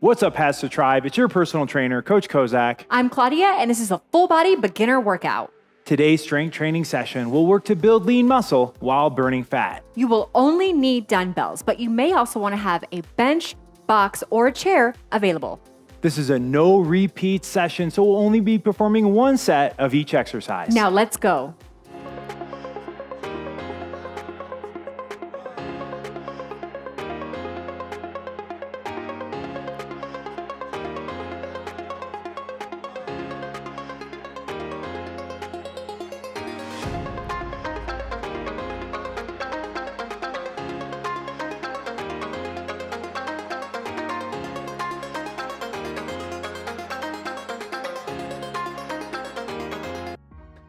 What's up, HASfit Tribe? It's your personal trainer, Coach Kozak. I'm Claudia, and this is a full body beginner workout. Today's strength training session will work to build lean muscle while burning fat. You will only need dumbbells, but you may also want to have a bench, box, or a chair available. This is a no repeat session, so we'll only be performing one set of each exercise. Now let's go.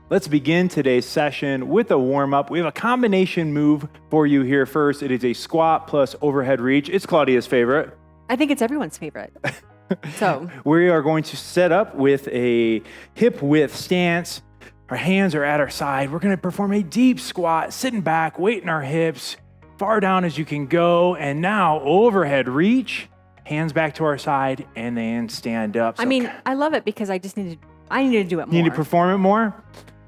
Let's begin today's session with a warm-up. We have a combination move for you here first. It is a squat plus overhead reach. It's Claudia's favorite. I think it's everyone's favorite. So we are going to set up with a hip width stance. Our hands are at our side. We're going to perform a deep squat, sitting back, weight in our hips, far down as you can go. And now overhead reach, hands back to our side, and then stand up. So, I love it because I need to do it more. You need to perform it more?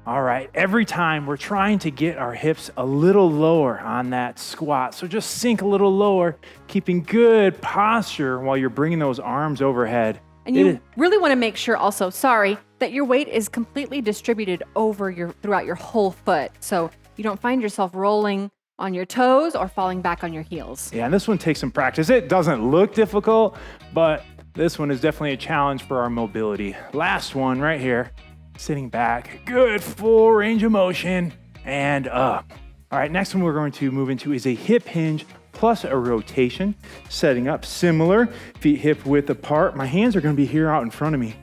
All right, every time we're trying to get our hips a little lower on that squat. So just sink a little lower, keeping good posture while you're bringing those arms overhead. And you really want to make sure also, that your weight is completely distributed throughout your whole foot. So you don't find yourself rolling on your toes or falling back on your heels. Yeah, and this one takes some practice. It doesn't look difficult, but this one is definitely a challenge for our mobility. Last one right here. Sitting back, good full range of motion, and up. All right, next one we're going to move into is a hip hinge plus a rotation. Setting up similar, feet hip width apart. My hands are gonna be here out in front of me,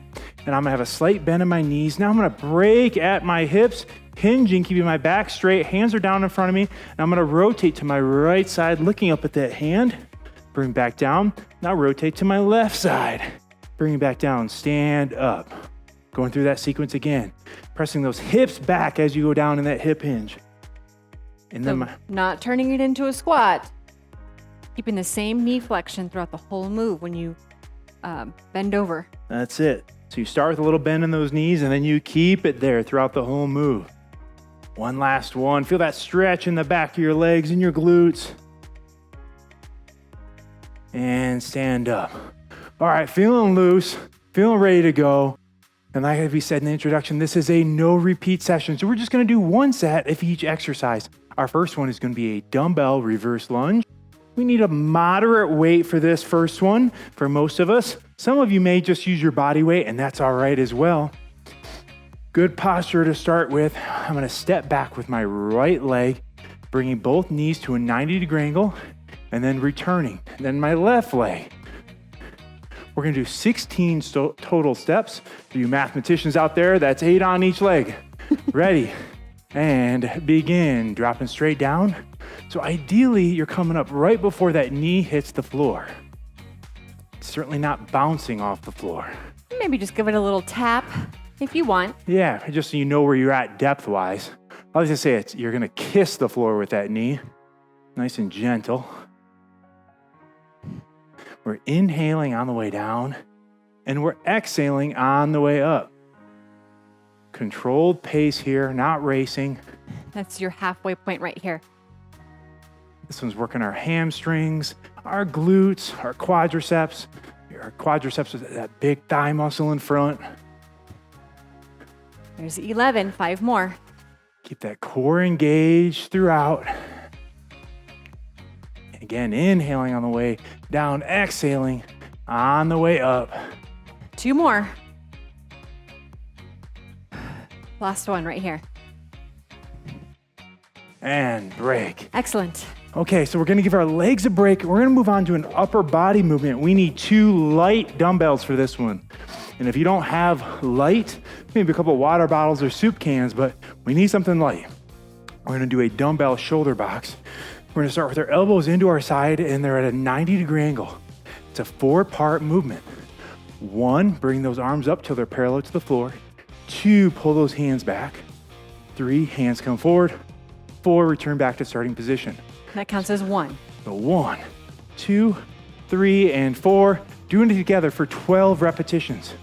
and I'm gonna have a slight bend in my knees. Now I'm gonna break at my hips, hinging, keeping my back straight. Hands are down in front of me, and I'm gonna rotate to my right side, looking up at that hand. Bring back down. Now rotate to my left side. Bring it back down, stand up. Going through that sequence again, pressing those hips back as you go down in that hip hinge. And then not turning it into a squat, keeping the same knee flexion throughout the whole move when you bend over. That's it. So you start with a little bend in those knees and then you keep it there throughout the whole move. One last one. Feel that stretch in the back of your legs and your glutes. And stand up. All right, feeling loose, feeling ready to go. And like we said in the introduction, this is a no repeat session. So we're just gonna do one set of each exercise. Our first one is gonna be a dumbbell reverse lunge. We need a moderate weight for this first one for most of us. Some of you may just use your body weight, and that's all right as well. Good posture to start with. I'm gonna step back with my right leg, bringing both knees to a 90-degree angle, and then returning. And then my left leg. We're gonna do 16 total steps. For you mathematicians out there, that's 8 on each leg. Ready, and begin. Dropping straight down. So ideally, you're coming up right before that knee hits the floor. Certainly not bouncing off the floor. Maybe just give it a little tap if you want. Yeah, just so you know where you're at depth-wise. I was gonna say you're gonna kiss the floor with that knee. Nice and gentle. We're inhaling on the way down, and we're exhaling on the way up. Controlled pace here, not racing. That's your halfway point right here. This one's working our hamstrings, our glutes, our quadriceps. Our quadriceps is that big thigh muscle in front. There's 11, 5 more. Keep that core engaged throughout. Again, inhaling on the way down, exhaling on the way up. 2 more. Last one right here. And break. Excellent. Okay, so we're gonna give our legs a break. We're gonna move on to an upper body movement. We need 2 light dumbbells for this one. And if you don't have light, maybe a couple of water bottles or soup cans, but we need something light. We're gonna do a dumbbell shoulder box. We're gonna start with our elbows into our side and they're at a 90-degree angle. It's a 4-part movement. 1, bring those arms up till they're parallel to the floor. 2, pull those hands back. 3, hands come forward. 4, return back to starting position. That counts as 1. So 1, 2, 3, and 4. Doing it together for 12 repetitions.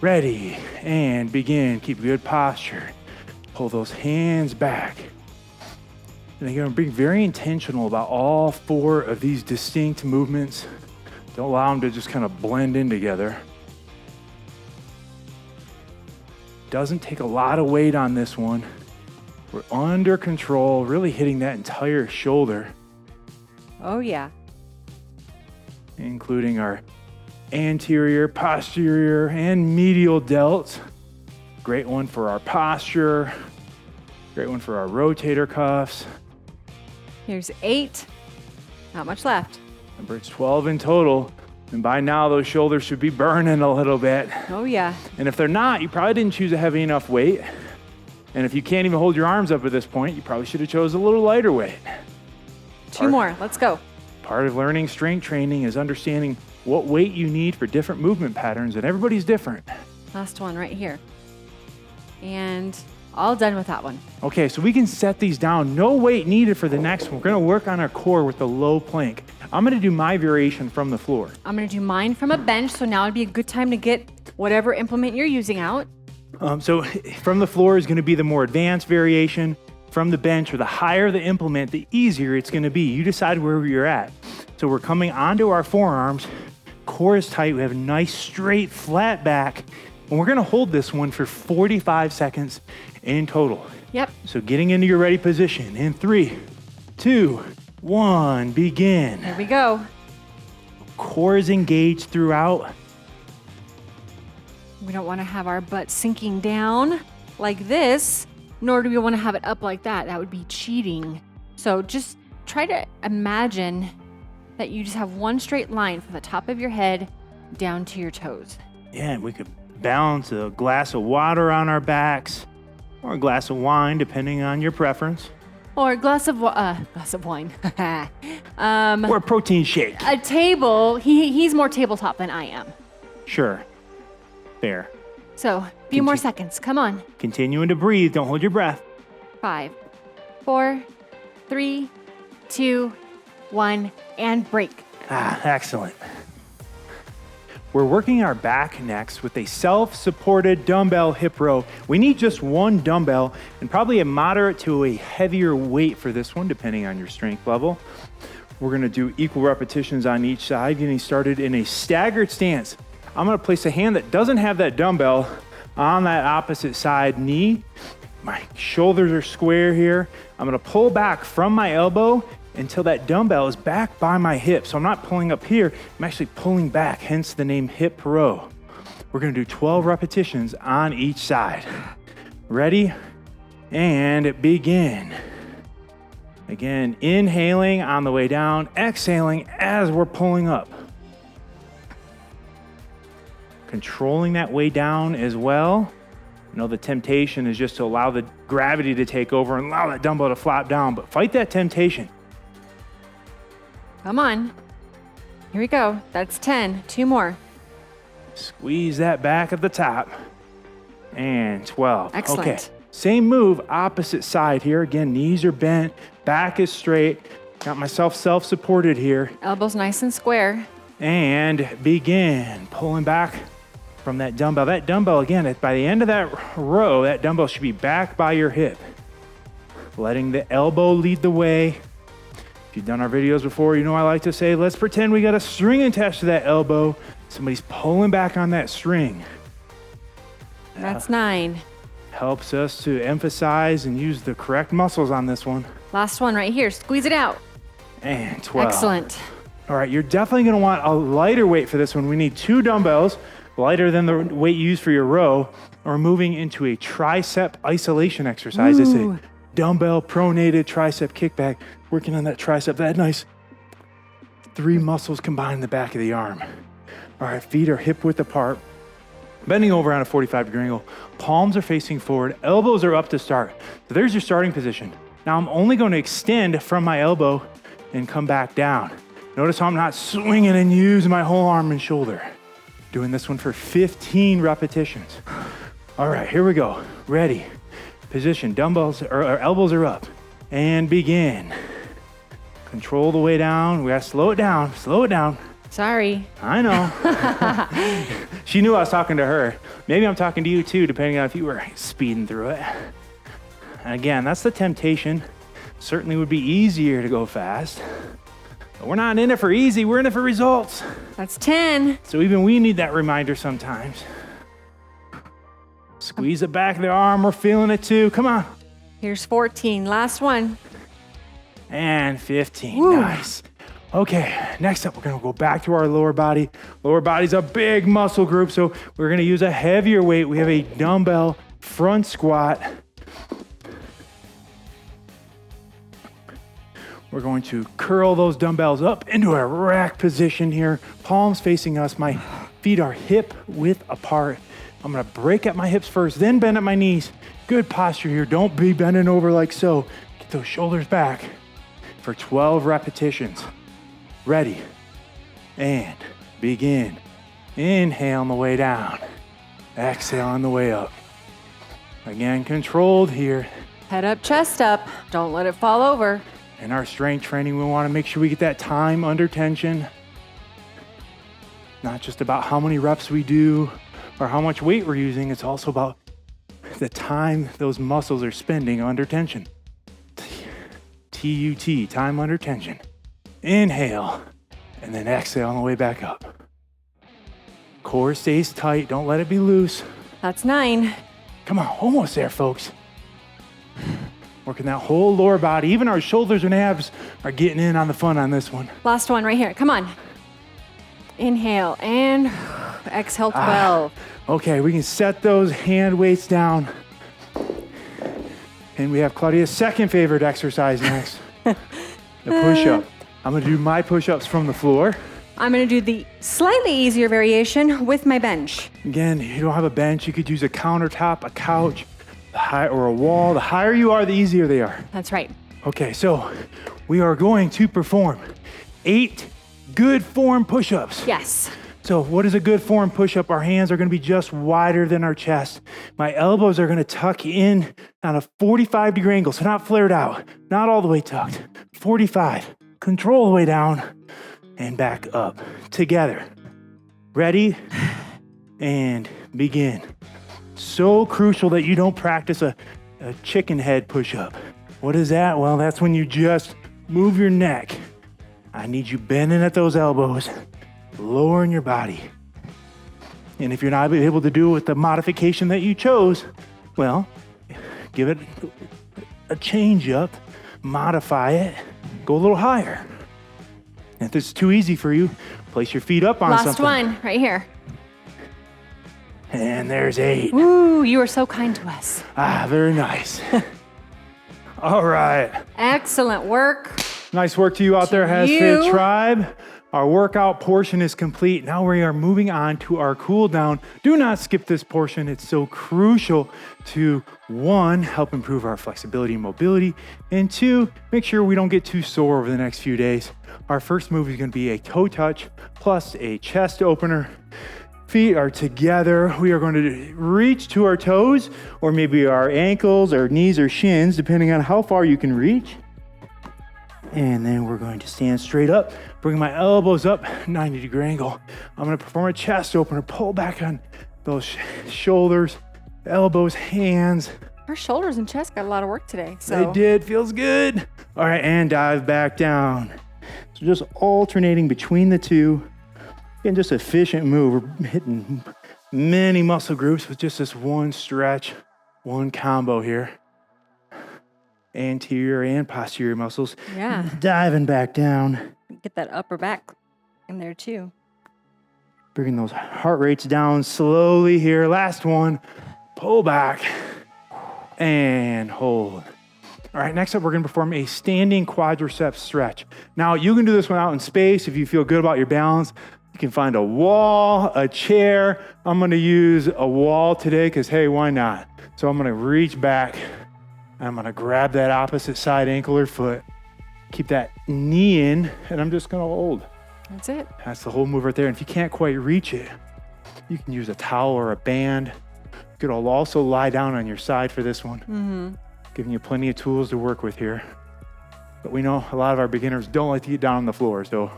Ready, and begin. Keep good posture. Pull those hands back. And again, being very intentional about all 4 of these distinct movements. Don't allow them to just kind of blend in together. Doesn't take a lot of weight on this one. We're under control, really hitting that entire shoulder. Oh, yeah. Including our anterior, posterior, and medial delts. Great one for our posture. Great one for our rotator cuffs. Here's 8. Not much left. Remember, it's 12 in total. And by now, those shoulders should be burning a little bit. Oh, yeah. And if they're not, you probably didn't choose a heavy enough weight. And if you can't even hold your arms up at this point, you probably should have chose a little lighter weight. 2 more. Let's go. Part of learning strength training is understanding what weight you need for different movement patterns, and everybody's different. Last one right here. And all done with that one. Okay, so we can set these down. No weight needed for the next one. We're gonna work on our core with the low plank. I'm gonna do my variation from the floor. I'm gonna do mine from a bench, so now would be a good time to get whatever implement you're using out. So from the floor is gonna be the more advanced variation. From the bench, or the higher the implement, the easier it's gonna be. You decide where you're at. So we're coming onto our forearms. Core is tight. We have a nice, straight, flat back. And we're gonna hold this one for 45 seconds in total. Yep. So getting into your ready position in 3, 2, 1, begin. Here we go. Core is engaged throughout. We don't want to have our butt sinking down like this, nor do we want to have it up like that. That would be cheating. So just try to imagine that you just have one straight line from the top of your head down to your toes. Yeah, we could balance a glass of water on our backs or a glass of wine, depending on your preference. Or a glass of wine. Or a protein shake. A table. He's more tabletop than I am. Sure. Fair. So, a few more seconds. Come on. Continuing to breathe. Don't hold your breath. 5, 4, 3, 2, 1, and break. Excellent. We're working our back next with a self-supported dumbbell hip row. We need just one dumbbell and probably a moderate to a heavier weight for this one, depending on your strength level. We're gonna do equal repetitions on each side, getting started in a staggered stance. I'm gonna place a hand that doesn't have that dumbbell on that opposite side knee. My shoulders are square here. I'm gonna pull back from my elbow until that dumbbell is back by my hip. So I'm not pulling up here, I'm actually pulling back, hence the name hip row. We're gonna do 12 repetitions on each side. Ready? And begin. Again, inhaling on the way down, exhaling as we're pulling up. Controlling that way down as well. You know, the temptation is just to allow the gravity to take over and allow that dumbbell to flop down, but fight that temptation. Come on. Here we go. That's 10. 2 more. Squeeze that back at the top. And 12. Excellent. Okay, same move, opposite side here. Again, knees are bent, back is straight. Got myself self-supported here. Elbows nice and square. And begin pulling back from that dumbbell. That dumbbell, again, by the end of that row, that dumbbell should be back by your hip. Letting the elbow lead the way. If you've done our videos before, you know I like to say, let's pretend we got a string attached to that elbow. Somebody's pulling back on that string. That's 9. Helps us to emphasize and use the correct muscles on this one. Last one right here. Squeeze it out. And 12. Excellent. All right, you're definitely gonna want a lighter weight for this one. We need 2 dumbbells, lighter than the weight you use for your row. We're moving into a tricep isolation exercise. It's a dumbbell pronated tricep kickback. Working on that tricep, that nice 3 muscles combined in the back of the arm. All right, feet are hip width apart. Bending over on a 45-degree angle. Palms are facing forward, elbows are up to start. So there's your starting position. Now I'm only gonna extend from my elbow and come back down. Notice how I'm not swinging and using my whole arm and shoulder. Doing this one for 15 repetitions. All right, here we go. Ready, position, dumbbells, or elbows are up. And begin. Control the way down. We gotta slow it down, Sorry. I know. She knew I was talking to her. Maybe I'm talking to you too, depending on if you were speeding through it. And again, that's the temptation. Certainly would be easier to go fast. But we're not in it for easy, we're in it for results. That's 10. So even we need that reminder sometimes. Squeeze the back of the arm, we're feeling it too. Come on. Here's 14, last one. And 15, Woo. Nice. Okay, next up, we're gonna go back to our lower body. Lower body's a big muscle group, so we're gonna use a heavier weight. We have a dumbbell front squat. We're going to curl those dumbbells up into a rack position here. Palms facing us, my feet are hip width apart. I'm gonna break at my hips first, then bend at my knees. Good posture here, don't be bending over like so. Get those shoulders back for 12 repetitions. Ready, and begin. Inhale on the way down. Exhale on the way up. Again, controlled here. Head up, chest up. Don't let it fall over. In our strength training, we want to make sure we get that time under tension. Not just about how many reps we do or how much weight we're using, it's also about the time those muscles are spending under tension. TUT, time under tension. Inhale, and then exhale on the way back up. Core stays tight, don't let it be loose. That's 9. Come on, almost there, folks. Working that whole lower body. Even our shoulders and abs are getting in on the fun on this one. Last one right here. Come on. Inhale and exhale 12. Okay, we can set those hand weights down. And we have Claudia's second favorite exercise next, the push-up. I'm gonna do my push-ups from the floor. I'm gonna do the slightly easier variation with my bench. Again, you don't have a bench, you could use a countertop, a couch, or a wall. The higher you are, the easier they are. That's right. Okay, so we are going to perform 8 good form push-ups. Yes. So what is a good form push-up? Our hands are gonna be just wider than our chest. My elbows are gonna tuck in on a 45-degree angle, so not flared out, not all the way tucked. 45, control the way down and back up together. Ready? And begin. So crucial that you don't practice a chicken head push-up. What is that? Well, that's when you just move your neck. I need you bending at those elbows, lowering your body. And if you're not able to do it with the modification that you chose, well, give it a change up, modify it, go a little higher. And if this is too easy for you, place your feet up on something. Last one, right here. And there's 8. Ooh, you are so kind to us. Very nice. All right. Excellent work. Nice work to you out there, HASfit Tribe. Our workout portion is complete. Now we are moving on to our cool down. Do not skip this portion. It's so crucial to 1, help improve our flexibility and mobility, and 2, make sure we don't get too sore over the next few days. Our first move is going to be a toe touch plus a chest opener. Feet are together. We are going to reach to our toes or maybe our ankles or knees or shins, depending on how far you can reach. And then we're going to stand straight up, bring my elbows up, 90-degree angle. I'm going to perform a chest opener, pull back on those shoulders, elbows, hands. Our shoulders and chest got a lot of work today. So They did, feels good. All right, and dive back down. So just alternating between the two. Again, just efficient move. We're hitting many muscle groups with just this one stretch, one combo here. Anterior and posterior muscles. Yeah. Diving back down. Get that upper back in there too. Bringing those heart rates down slowly here. Last one. Pull back and hold. All right, next up, we're gonna perform a standing quadriceps stretch. Now, you can do this one out in space if you feel good about your balance. You can find a wall, a chair. I'm gonna use a wall today because, hey, why not? So I'm gonna reach back. I'm gonna grab that opposite side ankle or foot. Keep that knee in, and I'm just gonna hold. That's it. That's the whole move right there. And if you can't quite reach it, you can use a towel or a band. You could also lie down on your side for this one. Giving you plenty of tools to work with here. But we know a lot of our beginners don't like to get down on the floor, so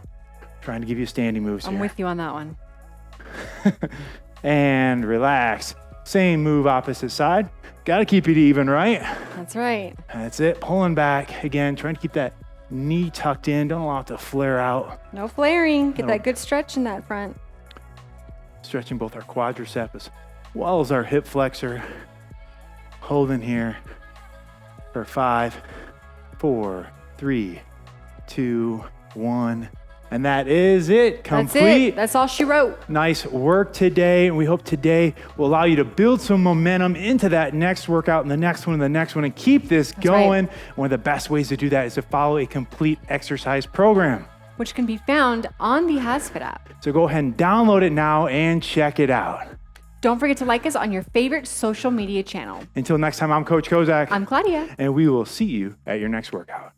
Trying to give you standing moves I'm here. with you on that one. And relax. Same move, opposite side. Got to keep it even, right? That's right. That's it. Pulling back. Again, trying to keep that knee tucked in. Don't allow it to flare out. No flaring. Get No. that good stretch in that front. Stretching both our quadriceps as well as our hip flexor. Holding here for 5, 4, 3, 2, 1. And that is it. Complete. That's it. That's all she wrote. Nice work today. And we hope today will allow you to build some momentum into that next workout and the next one and the next one and keep this going. right. One of the best ways to do that is to follow a complete exercise program. Which can be found on the HASfit app. So go ahead and download it now and check it out. Don't forget to like us on your favorite social media channel. Until next time, I'm Coach Kozak. I'm Claudia. And we will see you at your next workout.